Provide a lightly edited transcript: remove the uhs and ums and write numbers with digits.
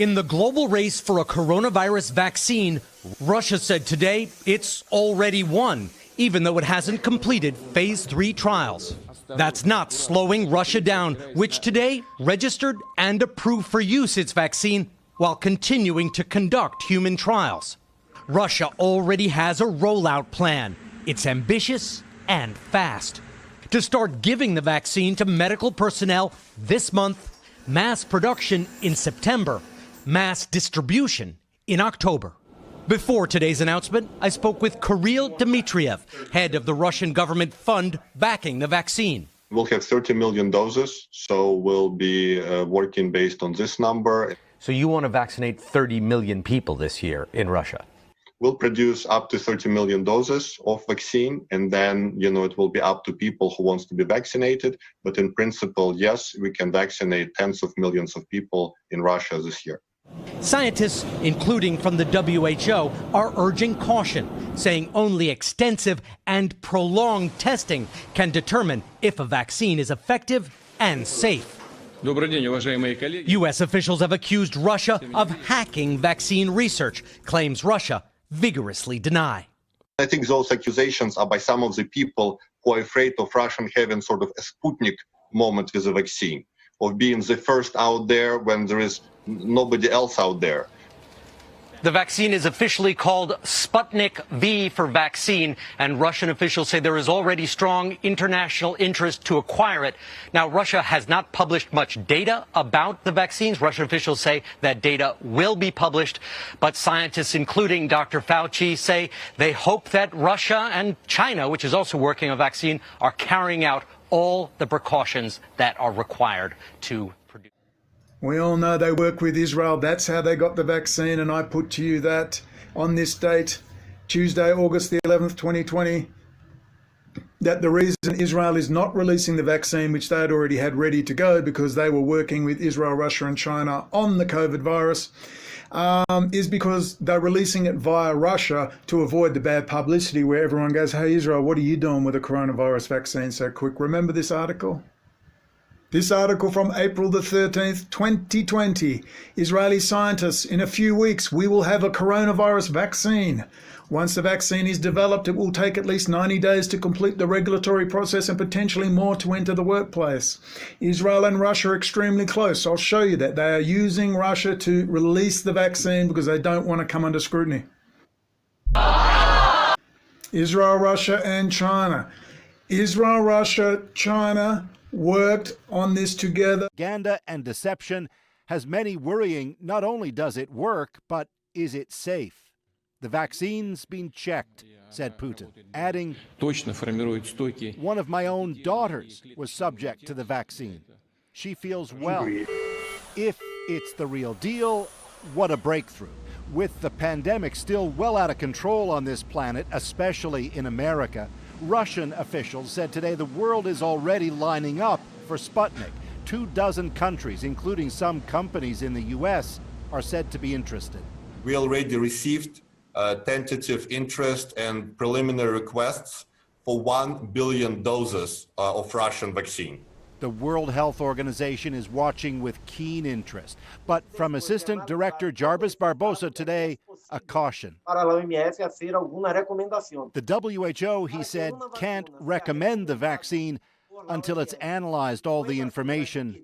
In the global race for a coronavirus vaccine, Russia said today it's already won, even though it hasn't completed phase 3 trials. That's not slowing Russia down, which today registered and approved for use its vaccine while continuing to conduct human trials. Russia already has a rollout plan. It's ambitious and fast. To start giving the vaccine to medical personnel this month, mass production in September, mass distribution in October. Before today's announcement, I spoke with Kirill Dmitriev, head of the Russian government fund backing the vaccine. We'll have 30 million doses, so we'll be working based on this number. So you want to vaccinate 30 million people this year in Russia? We'll produce up to 30 million doses of vaccine, and then, it will be up to people who wants to be vaccinated. But in principle, yes, we can vaccinate tens of millions of people in Russia this year. Scientists, including from the WHO, are urging caution, saying only extensive and prolonged testing can determine if a vaccine is effective and safe. U.S. officials have accused Russia of hacking vaccine research, claims Russia vigorously deny. I think those accusations are by some of the people who are afraid of Russia having sort of a Sputnik moment with the vaccine, of being the first out there when there is nobody else out there. The vaccine is officially called Sputnik V for vaccine, and Russian officials say there is already strong international interest to acquire it. Now, Russia has not published much data about the vaccines. Russian officials say that data will be published, but scientists, including Dr. Fauci, say they hope that Russia and China, which is also working on a vaccine, are carrying out all the precautions that are required to produce. We all know they work with Israel. That's how they got the vaccine. And I put to you that on this date, Tuesday, August the 11th, 2020, that the reason Israel is not releasing the vaccine, which they had already had ready to go because they were working with Israel, Russia and China on the COVID virus, is because they're releasing it via Russia to avoid the bad publicity where everyone goes, hey, Israel, what are you doing with a coronavirus vaccine so quick? Remember this article? This article from April the 13th, 2020. Israeli scientists, in a few weeks, we will have a coronavirus vaccine. Once the vaccine is developed, it will take at least 90 days to complete the regulatory process and potentially more to enter the workplace. Israel and Russia are extremely close. I'll show you that. They are using Russia to release the vaccine because they don't want to come under scrutiny. Israel, Russia, and China. Israel, Russia, China worked on this together. Propaganda and deception has many worrying not only does it work, but is it safe? The vaccine's been checked, said Putin, adding, one of my own daughters was subject to the vaccine. She feels well. If it's the real deal, what a breakthrough. With the pandemic still well out of control on this planet, especially in America, Russian officials said today the world is already lining up for Sputnik. 24 countries, including some companies in the U.S., are said to be interested. We already received tentative interest and preliminary requests for 1 billion doses of Russian vaccine. The World Health Organization is watching with keen interest. But from Assistant Director Jarvis Barbosa today, a caution. The WHO, he said, can't recommend the vaccine until it's analyzed all the information